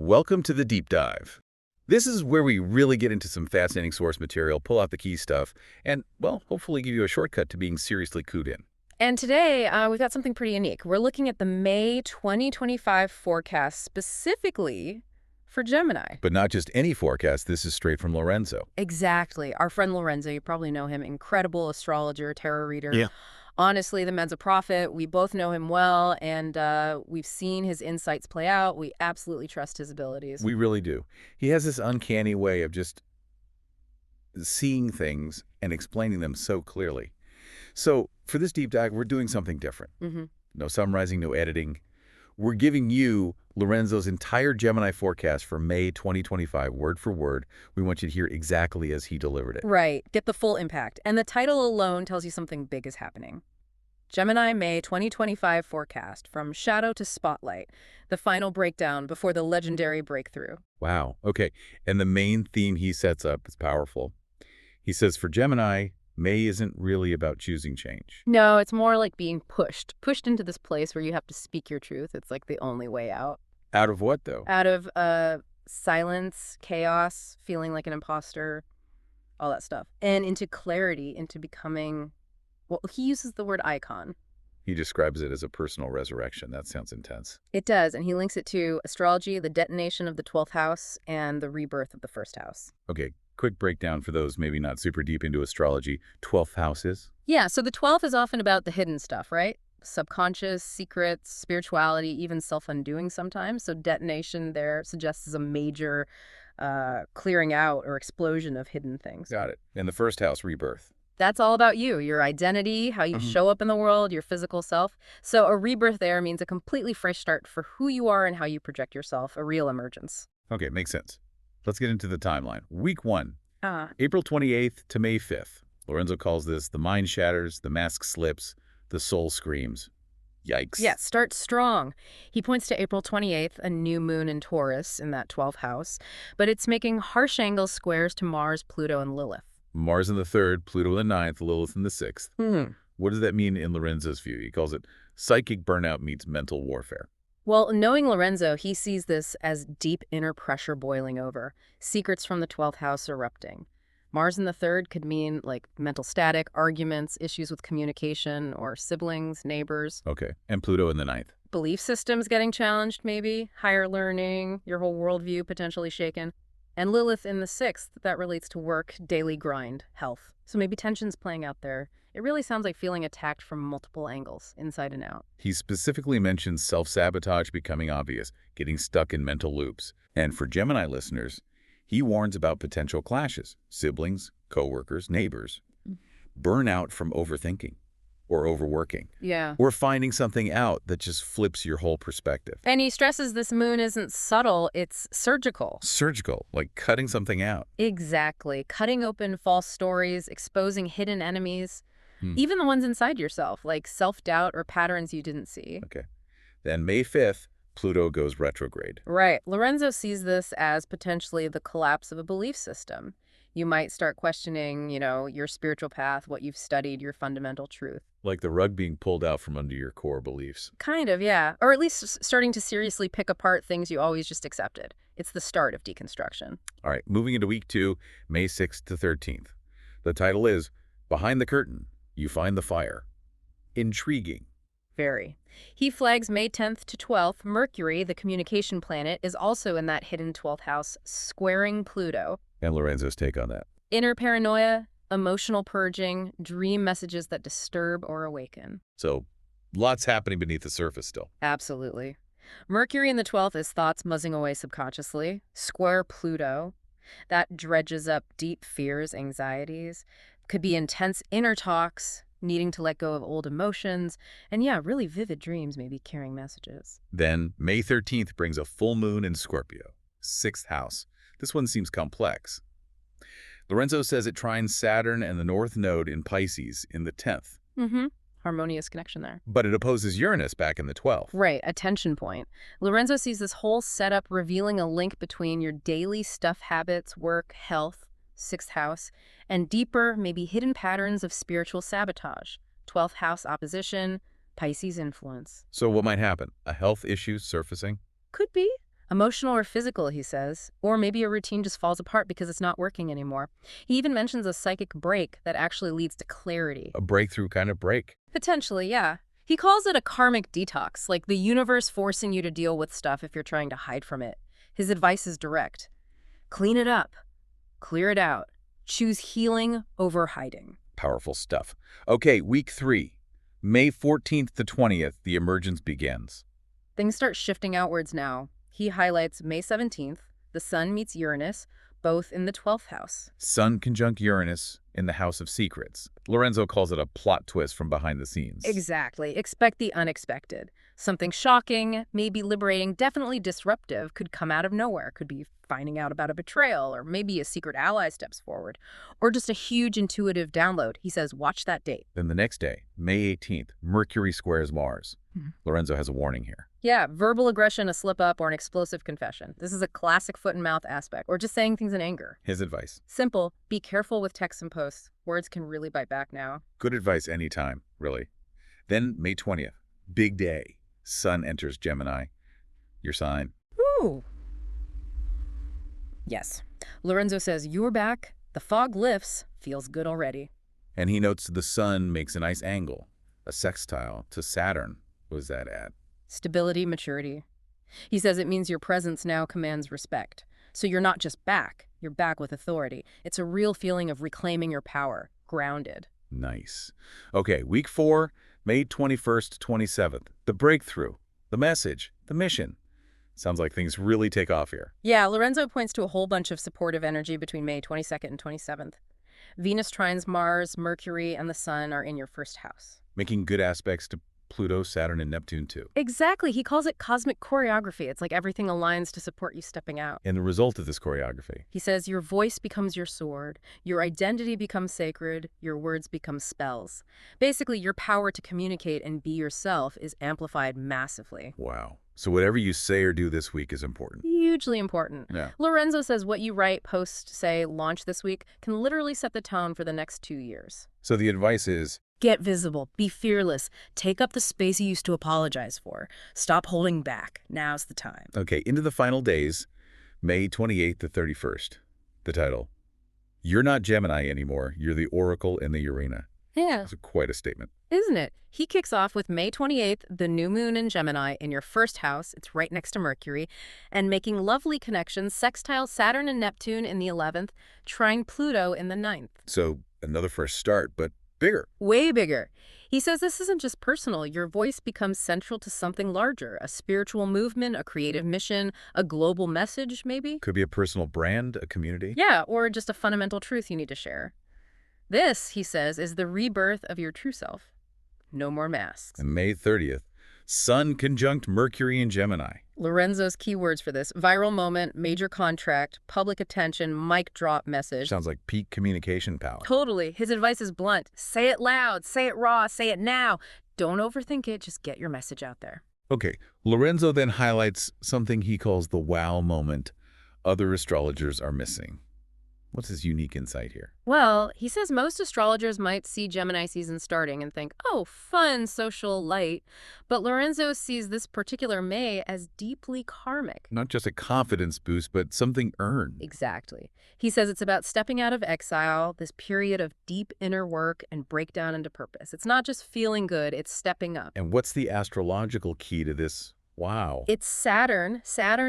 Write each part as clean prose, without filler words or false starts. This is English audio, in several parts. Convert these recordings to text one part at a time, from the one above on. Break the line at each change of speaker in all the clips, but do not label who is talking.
Welcome to the Deep Dive. This is where we really get into some fascinating source material, pull out the key stuff, and, well, hopefully give you a shortcut to being seriously clued in.
And today, we've got something pretty unique. We're looking at the May 2025 forecast specifically for Gemini.
But not just any forecast, this is straight from Lorenzo.
Exactly. Our friend Lorenzo, you probably know him, incredible astrologer, tarot reader.
Yeah.
Honestly, the man's a prophet. We both know him well, and we've seen his insights play out. We absolutely trust his abilities.
We really do. He has this uncanny way of just seeing things and explaining them so clearly. So for this deep dive, we're doing something different. No summarizing, no editing. We're giving you Lorenzo's entire Gemini forecast for May 2025, word for word. We want you to hear exactly as he delivered it.
Right. Get the full impact. And the title alone tells you something big is happening. Gemini May 2025 forecast, from shadow to spotlight, the final breakdown before the legendary breakthrough.
Wow. Okay. And the main theme he sets up is powerful. He says for Gemini, May isn't really about choosing change.
No, it's more like being pushed into this place where you have to speak your truth. It's like the only way out.
Out of what, though?
Out of silence, chaos, feeling like an imposter, all that stuff. And into clarity, into becoming, well, he uses the word icon.
He describes it as a personal resurrection. That sounds intense.
It does, and he links it to astrology, the detonation of the 12th house, and the rebirth of the first house.
Okay, quick breakdown for those maybe not super deep into astrology. 12th house is?
Yeah, so the 12th is often about the hidden stuff, right? Subconscious, secrets, spirituality, even self-undoing sometimes. So detonation there suggests a major clearing out or explosion of hidden things.
Got it. And the first house, rebirth.
That's all about you, your identity, how you show up in the world, your physical self. So a rebirth there means a completely fresh start for who you are and how you project yourself, a real emergence.
Okay, makes sense. Let's get into the timeline. Week 1, April 28th to May 5th. Lorenzo calls this the mind shatters, the mask slips, the soul screams. Yikes.
Yeah, start strong. He points to April 28th, a new moon in Taurus in that 12th house, but it's making harsh angle squares to Mars, Pluto, and Lilith.
Mars in the 3rd, Pluto in the 9th, Lilith in the 6th. What does that mean in Lorenzo's view? He calls it psychic burnout meets mental warfare.
Well, knowing Lorenzo, he sees this as deep inner pressure boiling over, secrets from the 12th house erupting. Mars in the 3rd could mean like mental static, arguments, issues with communication or siblings, neighbors.
Okay, and Pluto in the 9th.
Belief systems getting challenged, maybe, higher learning, your whole worldview potentially shaken. And Lilith in the 6th, that relates to work, daily grind, health. So maybe tensions playing out there. It really sounds like feeling attacked from multiple angles, inside and out.
He specifically mentions self-sabotage becoming obvious, getting stuck in mental loops. And for Gemini listeners, he warns about potential clashes, siblings, coworkers, neighbors, burnout from overthinking or overworking.
Yeah.
Or finding something out that just flips your whole perspective.
And he stresses this moon isn't subtle, it's surgical.
Surgical, like cutting something out.
Exactly. Cutting open false stories, exposing hidden enemies, even the ones inside yourself, like self-doubt or patterns you didn't see.
Okay. Then May 5th, Pluto goes retrograde.
Right. Lorenzo sees this as potentially the collapse of a belief system. You might start questioning, your spiritual path, what you've studied, your fundamental truth.
Like the rug being pulled out from under your core beliefs.
Kind of, yeah. Or at least starting to seriously pick apart things you always just accepted. It's the start of deconstruction.
All right, moving into week 2, May 6th to 13th. The title is Behind the Curtain, You Find the Fire. Intriguing.
Very. He flags May 10th to 12th. Mercury, the communication planet, is also in that hidden 12th house, squaring Pluto.
And Lorenzo's take on that.
Inner paranoia, emotional purging, dream messages that disturb or awaken.
So, lots happening beneath the surface still.
Absolutely. Mercury in the 12th is thoughts buzzing away subconsciously. Square Pluto. That dredges up deep fears, anxieties. Could be intense inner talks, needing to let go of old emotions, and yeah, really vivid dreams, maybe carrying messages.
Then, May 13th brings a full moon in Scorpio, 6th house. This one seems complex. Lorenzo says it trines Saturn and the North Node in Pisces in the 10th.
Harmonious connection there.
But it opposes Uranus back in the 12th.
Right, a tension point. Lorenzo sees this whole setup revealing a link between your daily stuff habits, work, health, 6th house, and deeper, maybe hidden patterns of spiritual sabotage, 12th house opposition, Pisces influence.
So what might happen? A health issue surfacing?
Could be. Emotional or physical, he says. Or maybe a routine just falls apart because it's not working anymore. He even mentions a psychic break that actually leads to clarity.
A breakthrough kind of break.
Potentially, yeah. He calls it a karmic detox, like the universe forcing you to deal with stuff if you're trying to hide from it. His advice is direct. Clean it up. Clear it out. Choose healing over hiding.
Powerful stuff. Okay, week 3. May 14th to 20th, the emergence begins.
Things start shifting outwards now. He highlights May 17th, the Sun meets Uranus, both in the 12th house.
Sun conjunct Uranus in the House of Secrets. Lorenzo calls it a plot twist from behind the scenes.
Exactly. Expect the unexpected. Something shocking, maybe liberating, definitely disruptive could come out of nowhere. Could be finding out about a betrayal, or maybe a secret ally steps forward, or just a huge intuitive download. He says, watch that date.
Then the next day, May 18th, Mercury squares Mars. Lorenzo has a warning here.
Yeah, verbal aggression, a slip-up, or an explosive confession. This is a classic foot-and-mouth aspect, or just saying things in anger.
His advice.
Simple. Be careful with texts and posts. Words can really bite back now.
Good advice anytime, really. Then May 20th, big day. Sun enters Gemini. Your sign.
Ooh. Yes. Lorenzo says, you're back. The fog lifts. Feels good already.
And he notes the Sun makes a nice angle, a sextile to Saturn. What does that add?
Stability, maturity. He says it means your presence now commands respect. So you're not just back. You're back with authority. It's a real feeling of reclaiming your power. Grounded.
Nice. Okay, week 4, May 21st to 27th. The breakthrough, the message, the mission. Sounds like things really take off here.
Yeah, Lorenzo points to a whole bunch of supportive energy between May 22nd and 27th. Venus trines Mars, Mercury, and the Sun are in your first house.
Making good aspects to Pluto, Saturn, and Neptune, too.
Exactly. He calls it cosmic choreography. It's like everything aligns to support you stepping out.
And the result of this choreography.
He says your voice becomes your sword, your identity becomes sacred, your words become spells. Basically, your power to communicate and be yourself is amplified massively.
Wow. So whatever you say or do this week is important.
Hugely important.
Yeah.
Lorenzo says what you write, post, say, launch this week can literally set the tone for the next 2 years.
So the advice is,
get visible, be fearless, take up the space you used to apologize for. Stop holding back. Now's the time.
okay, into the final days, May 28th to 31st. The title, You're Not Gemini Anymore, You're the Oracle in the Arena.
Yeah.
That's quite a statement.
Isn't it? He kicks off with May 28th, the new moon in Gemini in your first house. It's right next to Mercury. And making lovely connections, sextile Saturn and Neptune in the 11th, trine Pluto in the 9th.
So another fresh start, but bigger.
Way bigger. He says this isn't just personal. Your voice becomes central to something larger, a spiritual movement, a creative mission, a global message, maybe?
Could be a personal brand, a community.
Yeah, or just a fundamental truth you need to share. This, he says, is the rebirth of your true self. No more masks.
And May 30th, Sun conjunct Mercury in Gemini.
Lorenzo's keywords for this: viral moment, major contract, public attention, mic drop message.
Sounds like peak communication power.
Totally. His advice is blunt. Say it loud, say it raw, say it now. Don't overthink it, just get your message out there.
Okay, Lorenzo then highlights something he calls the wow moment other astrologers are missing. What's his unique insight here?
Well, he says most astrologers might see Gemini season starting and think, oh, fun, social, light. But Lorenzo sees this particular May as deeply karmic.
Not just a confidence boost, but something earned.
Exactly. He says it's about stepping out of exile, this period of deep inner work and breakdown into purpose. It's not just feeling good, it's stepping up.
And what's the astrological key to this? Wow.
It's Saturn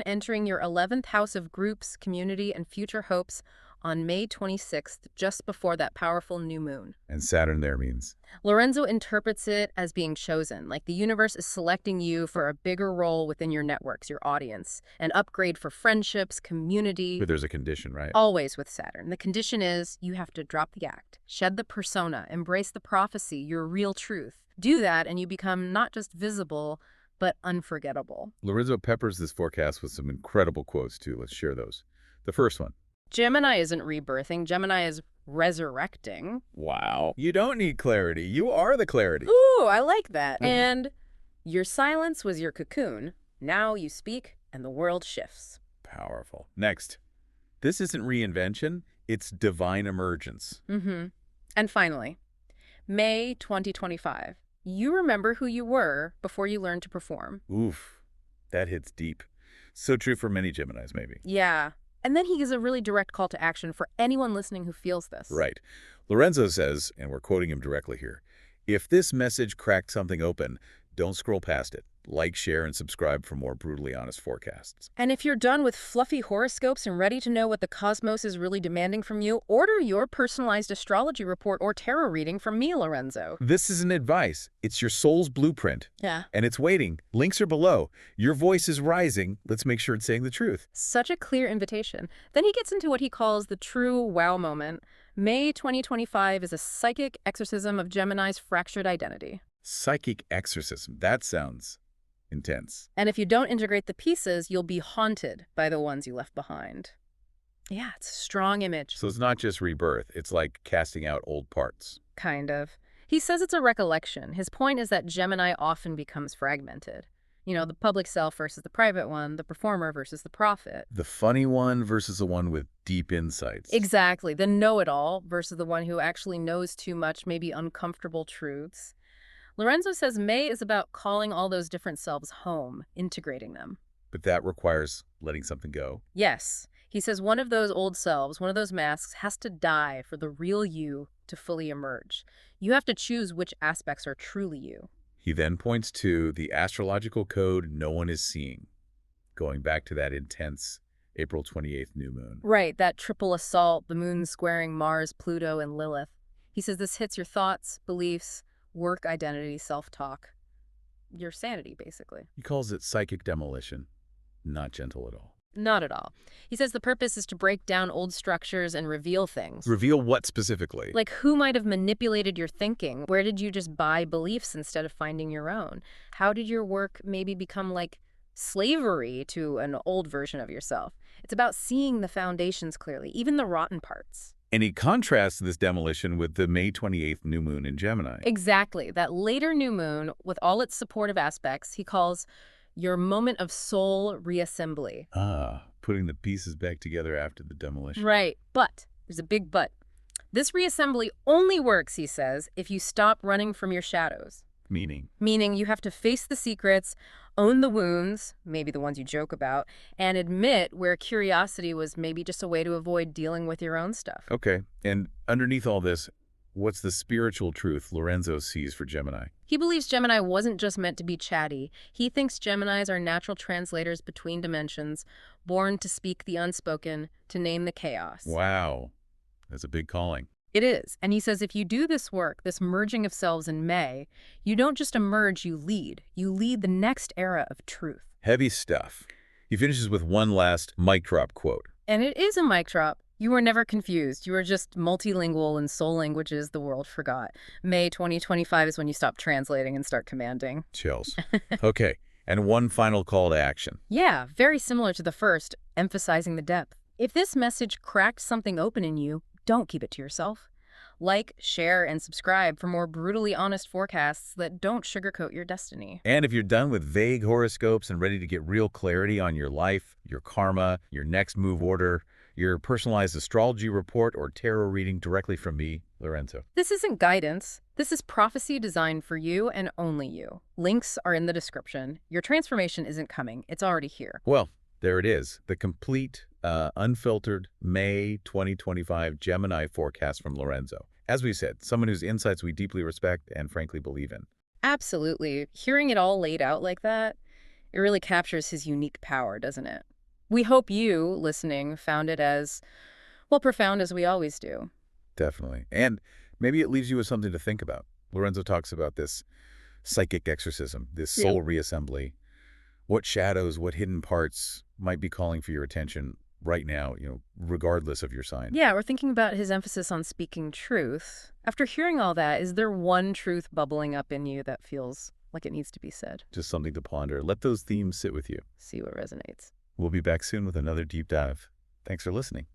entering your 11th house of groups, community, and future hopes on May 26th, just before that powerful new moon.
And Saturn there means?
Lorenzo interprets it as being chosen, like the universe is selecting you for a bigger role within your networks, your audience, an upgrade for friendships, community.
But there's a condition, right?
Always with Saturn. The condition is you have to drop the act, shed the persona, embrace the prophecy, your real truth. Do that and you become not just visible, but unforgettable.
Lorenzo peppers this forecast with some incredible quotes, too. Let's share those. The first one.
Gemini isn't rebirthing. Gemini is resurrecting.
Wow. You don't need clarity. You are the clarity.
Ooh, I like that. And your silence was your cocoon. Now you speak and the world shifts.
Powerful. Next. This isn't reinvention. It's divine emergence.
And finally, May 2025. You remember who you were before you learned to perform.
Oof. That hits deep. So true for many Geminis, maybe.
Yeah. And then he gives a really direct call to action for anyone listening who feels this.
Right. Lorenzo says, and we're quoting him directly here, if this message cracked something open, don't scroll past it. Like, share, and subscribe for more brutally honest forecasts.
And if you're done with fluffy horoscopes and ready to know what the cosmos is really demanding from you, order your personalized astrology report or tarot reading from me, Lorenzo.
This isn't advice. It's your soul's blueprint.
Yeah.
And it's waiting. Links are below. Your voice is rising. Let's make sure it's saying the truth.
Such a clear invitation. Then he gets into what he calls the true wow moment. May 2025 is a psychic exorcism of Gemini's fractured identity.
Psychic exorcism. That sounds intense.
And if you don't integrate the pieces, you'll be haunted by the ones you left behind. Yeah, it's a strong image.
So it's not just rebirth. It's like casting out old parts.
Kind of. He says it's a recollection. His point is that Gemini often becomes fragmented. You know, the public self versus the private one, the performer versus the prophet.
The funny one versus the one with deep insights.
Exactly. The know-it-all versus the one who actually knows too much, maybe uncomfortable truths. Lorenzo says May is about calling all those different selves home, integrating them.
But that requires letting something go.
Yes. He says one of those old selves, one of those masks, has to die for the real you to fully emerge. You have to choose which aspects are truly you.
He then points to the astrological code no one is seeing, going back to that intense April 28th new moon.
Right, that triple assault, the moon squaring Mars, Pluto, and Lilith. He says this hits your thoughts, beliefs, work, identity, self-talk. Your sanity, basically.
He calls it psychic demolition. Not gentle at all.
Not at all. He says the purpose is to break down old structures and reveal things.
Reveal what specifically?
Like who might have manipulated your thinking? Where did you just buy beliefs instead of finding your own? How did your work maybe become like slavery to an old version of yourself? It's about seeing the foundations clearly, even the rotten parts.
And he contrasts this demolition with the May 28th new moon in Gemini.
Exactly. That later new moon, with all its supportive aspects, he calls your moment of soul reassembly.
Ah, putting the pieces back together after the demolition.
Right. But, there's a big but. This reassembly only works, he says, if you stop running from your shadows.
Meaning?
Meaning you have to face the secrets, own the wounds, maybe the ones you joke about, and admit where curiosity was maybe just a way to avoid dealing with your own stuff.
Okay. And underneath all this, what's the spiritual truth Lorenzo sees for Gemini?
He believes Gemini wasn't just meant to be chatty. He thinks Geminis are natural translators between dimensions, born to speak the unspoken, to name the chaos.
Wow. That's a big calling.
It is. And he says if you do this work, this merging of selves in May, you don't just emerge, you lead. You lead the next era of truth.
Heavy stuff. He finishes with one last mic drop quote.
And it is a mic drop. You were never confused. You were just multilingual in soul languages the world forgot. May 2025 is when you stop translating and start commanding.
Chills. Okay. And one final call to action.
Yeah, very similar to the first, emphasizing the depth. If this message cracked something open in you, don't keep it to yourself. Like, share, and subscribe for more brutally honest forecasts that don't sugarcoat your destiny.
And if you're done with vague horoscopes and ready to get real clarity on your life, your karma, your next move order, your personalized astrology report or tarot reading directly from me, Lorenzo.
This isn't guidance. This is prophecy designed for you and only you. Links are in the description. Your transformation isn't coming. It's already here.
Well, there it is. The complete, unfiltered May 2025 Gemini forecast from Lorenzo. As we said, someone whose insights we deeply respect and frankly believe in.
Absolutely. Hearing it all laid out like that, it really captures his unique power, doesn't it? We hope you, listening, found it as, well, profound as we always do.
Definitely. And maybe it leaves you with something to think about. Lorenzo talks about this psychic exorcism, this soul reassembly. What shadows, what hidden parts might be calling for your attention right now, regardless of your sign.
Yeah, we're thinking about his emphasis on speaking truth. After hearing all that, is there one truth bubbling up in you that feels like it needs to be said?
Just something to ponder. Let those themes sit with you.
See what resonates.
We'll be back soon with another deep dive. Thanks for listening.